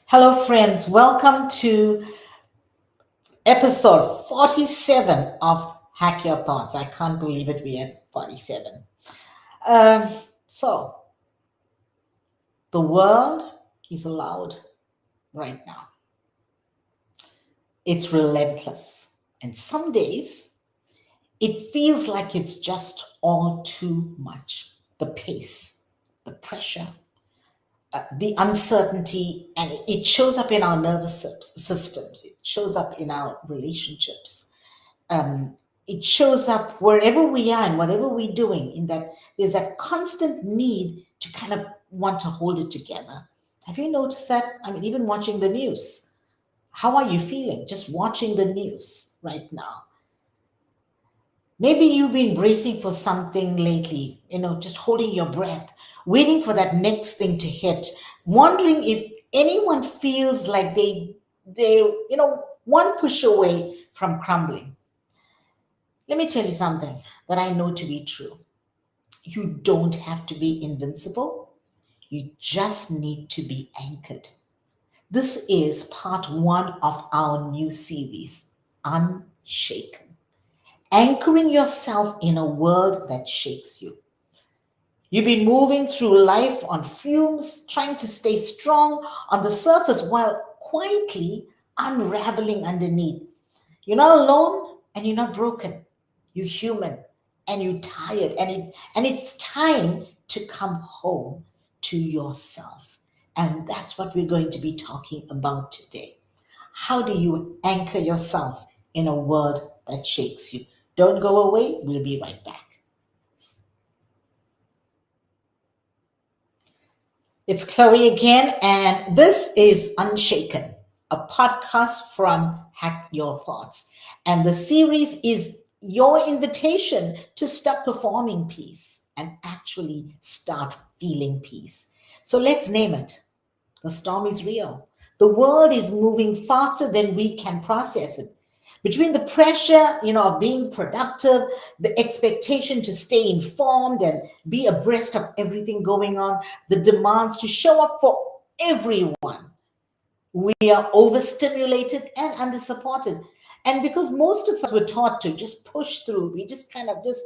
Hello, friends. Welcome to episode 47 of Hack Your Thoughts. I can't believe it. We're at 47. Um, so, the world is loud right now. It's relentless. And some days it feels like it's just all too much. The pace, the pressure, the uncertainty, and it shows up in our nervous systems, it shows up in our relationships. It shows up wherever we are and whatever we're doing, in that there's that constant need to kind of want to hold it together. Have you noticed that? I mean, even watching the news, how are you feeling just watching the news right now? Maybe you've been bracing for something lately, just holding your breath, waiting for that next thing to hit, wondering if anyone feels like they one push away from crumbling. Let me tell you something that I know to be true. You don't have to be invincible. You just need to be anchored. This is part one of our new series, Unshaken. Anchoring yourself in a world that shakes you. You've been moving through life on fumes, trying to stay strong on the surface while quietly unraveling underneath. You're not alone and you're not broken. You're human and you're tired, and it's time to come home to yourself. And that's what we're going to be talking about today. How do you anchor yourself in a world that shakes you? Don't go away. We'll be right back. It's Chloe again, and this is Unshaken, a podcast from Hack Your Thoughts. And the series is your invitation to stop performing peace and actually start feeling peace. So let's name it. The storm is real. The world is moving faster than we can process it. Between the pressure, of being productive, the expectation to stay informed and be abreast of everything going on, the demands to show up for everyone, we are overstimulated and undersupported. And because most of us were taught to just push through, we just kind of just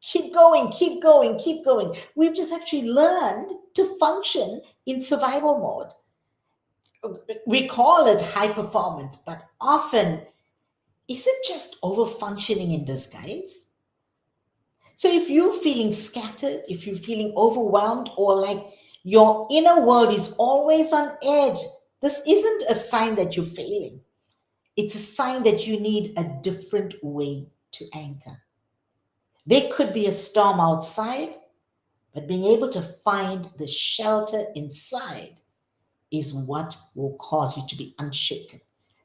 keep going, keep going, keep going. We've just actually learned to function in survival mode. We call it high performance, but often, is it just over functioning in disguise? So if you're feeling scattered, if you're feeling overwhelmed, or like your inner world is always on edge, this isn't a sign that you're failing. It's a sign that you need a different way to anchor. There could be a storm outside, but being able to find the shelter inside is what will cause you to be unshaken.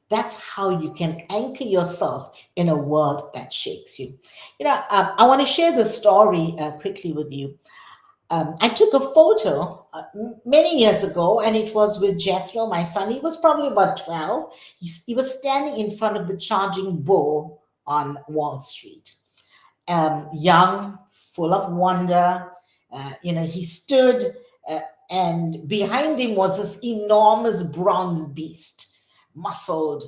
That's how you can anchor yourself in a world that shakes you. I want to share the story quickly with you. I took a photo many years ago, and it was with Jethro, my son. He was probably about 12. He was standing in front of the charging bull on Wall Street, young, full of wonder. He stood, uh, and behind him was this enormous bronze beast, muscled,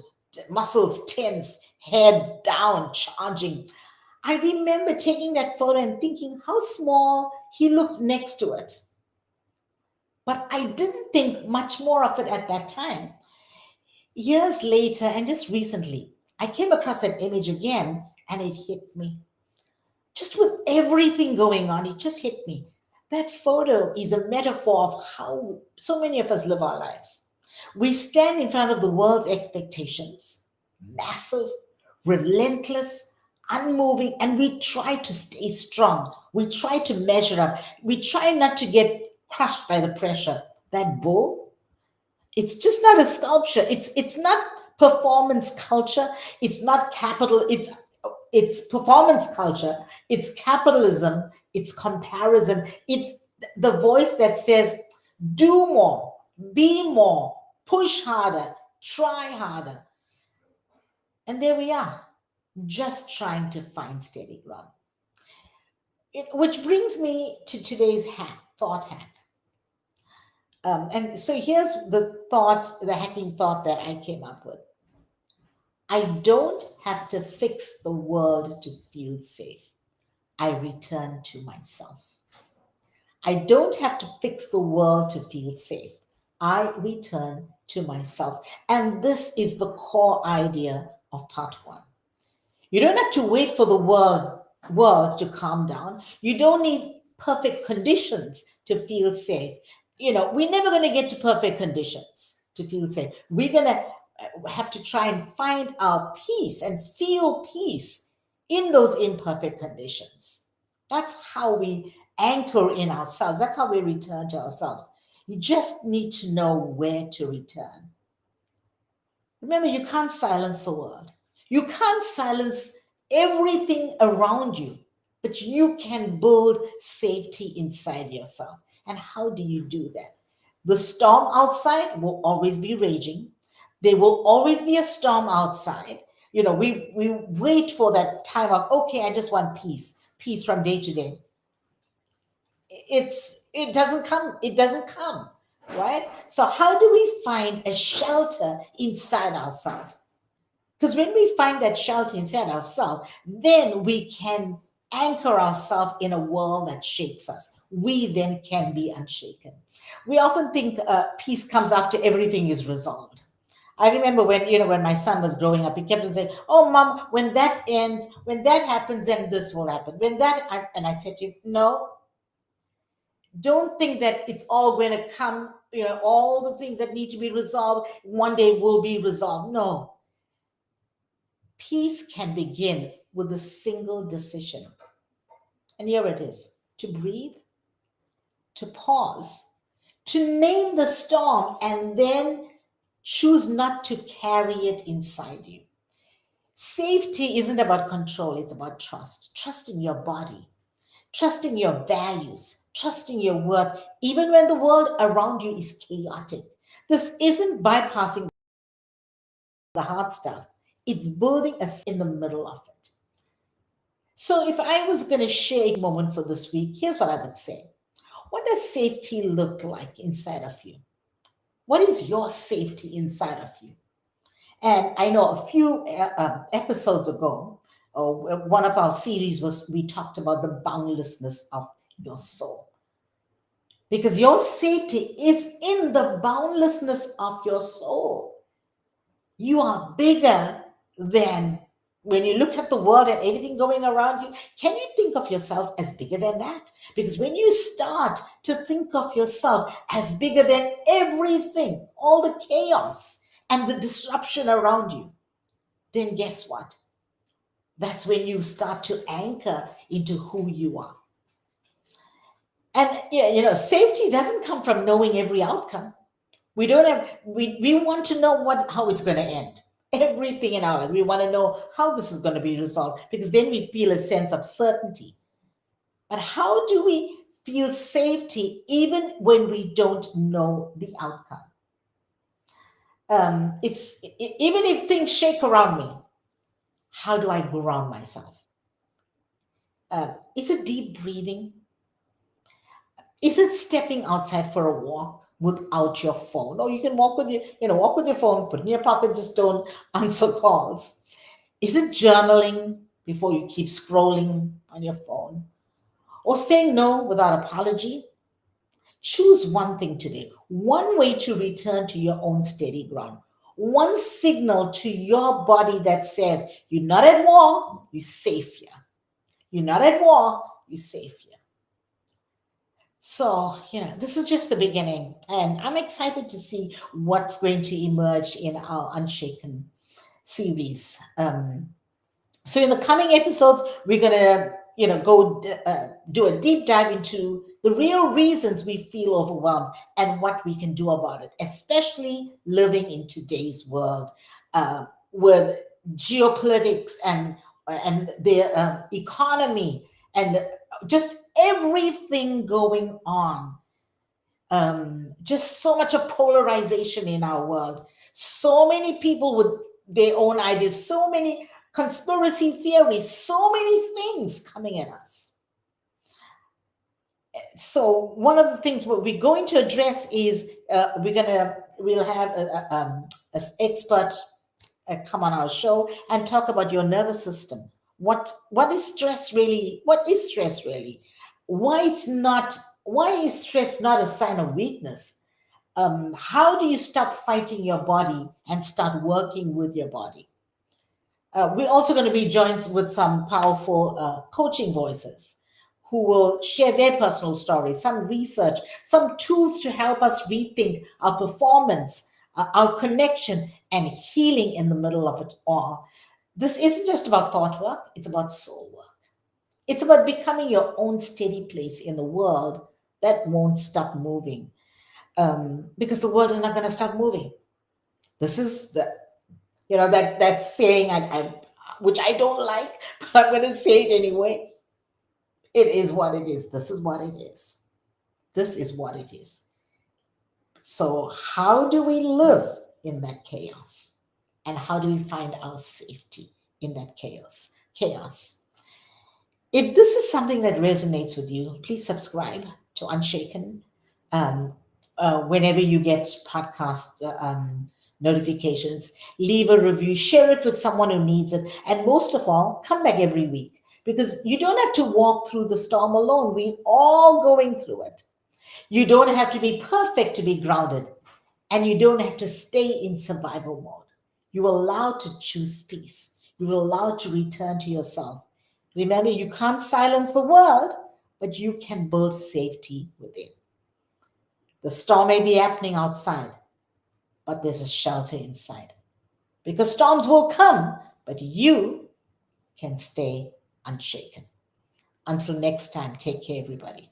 muscles tense, head down, charging. I remember taking that photo and thinking how small he looked next to it. But I didn't think much more of it at that time. Years later, and just recently, I came across that image again, and it hit me. Just with everything going on, it just hit me. That photo is a metaphor of how so many of us live our lives. We stand in front of the world's expectations, massive, relentless, unmoving, and we try to stay strong. We try to measure up. We try not to get crushed by the pressure. That bull, it's just not a sculpture. It's not performance culture. It's not capital. It's performance culture. It's capitalism. It's comparison. It's the voice that says, "Do more, be more, push harder, try harder." And there we are, just trying to find steady ground. Which brings me to today's thought hack. And so here's the thought, the hacking thought that I came up with. I don't have to fix the world to feel safe. I return to myself. I don't have to fix the world to feel safe. I return to myself. And this is the core idea of part one. You don't have to wait for the world to calm down. You don't need perfect conditions to feel safe. We're never going to get to perfect conditions to feel safe. We're going to have to try and find our peace and feel peace in those imperfect conditions. That's how we anchor in ourselves. That's how we return to ourselves. You just need to know where to return. Remember, you can't silence the world. You can't silence everything around you, but you can build safety inside yourself. And how do you do that? The storm outside will always be raging. There will always be a storm outside. We wait for that time of, okay, I just want peace from day to day. It doesn't come, right? So how do we find a shelter inside ourselves? Because when we find that shelter inside ourselves, then we can anchor ourselves in a world that shakes us. We then can be unshaken. We often think peace comes after everything is resolved. I remember when my son was growing up, he kept on saying, "Oh, mom, when that ends, when that happens, then this will happen." And I said to him, "No, don't think that it's all going to come. All the things that need to be resolved one day will be resolved. No, peace can begin with a single decision. And here it is: to breathe, to pause, to name the storm, and then choose not to carry it inside you. Safety isn't about control, it's about trust. Trust in your body, trust in your values, trust in your worth, even when the world around you is chaotic. This isn't bypassing the hard stuff, it's building a in the middle of it. So, if I was going to share a moment for this week, here's what I would say. What does safety look like inside of you? What is your safety inside of you? And I know a few episodes ago, one of our series was we talked about the boundlessness of your soul. Because your safety is in the boundlessness of your soul. You are bigger than when you look at the world and everything going around you. Can you think of yourself as bigger than that? Because when you start to think of yourself as bigger than everything, all the chaos and the disruption around you, then guess what? That's when you start to anchor into who you are. And yeah, safety doesn't come from knowing every outcome. We want to know how it's going to end. Everything in our life, we want to know how this is going to be resolved, because then we feel a sense of certainty. But how do we feel safety even when we don't know the outcome? Even if things shake around me, how do I ground myself? Is it deep breathing? Is it stepping outside for a walk without your phone? Or you can walk with your phone, put it in your pocket, just don't answer calls. Is it journaling before you keep scrolling on your phone? Or saying no without apology? Choose one thing today, one way to return to your own steady ground, one signal to your body that says, you're not at war, you're safe here. You're not at war, you're safe here. So, this is just the beginning, and I'm excited to see what's going to emerge in our Unshaken series. So, in the coming episodes, we're going to, go do a deep dive into the real reasons we feel overwhelmed and what we can do about it, especially living in today's world with geopolitics and the economy and just everything going on. Just so much of polarization in our world. So many people with their own ideas, so many conspiracy theories, so many things coming at us. So one of the things what we're going to address is we'll have an expert come on our show and talk about your nervous system. What is stress really? What is stress really? Why it's not? Why is stress not a sign of weakness? How do you stop fighting your body and start working with your body? We're also going to be joined with some powerful coaching voices who will share their personal stories, some research, some tools to help us rethink our performance, our connection, and healing in the middle of it all. This isn't just about thought work, it's about soul work. It's about becoming your own steady place in the world that won't stop moving. Because the world is not going to stop moving. This is the that saying which I don't like, but I'm going to say it anyway. It is what it is. This is what it is. This is what it is. So how do we live in that chaos, and how do we find our safety in that chaos? If this is something that resonates with you, please subscribe to Unshaken. Um, Whenever you get podcast notifications, leave a review, share it with someone who needs it, and most of all, come back every week, because you don't have to walk through the storm alone. We all going through it. You don't have to be perfect to be grounded, and you don't have to stay in survival mode. You're allowed to choose peace. You're allowed to return to yourself. Remember, you can't silence the world, but you can build safety within. The storm may be happening outside, but there's a shelter inside. Because storms will come, but you can stay unshaken. Until next time, take care, everybody.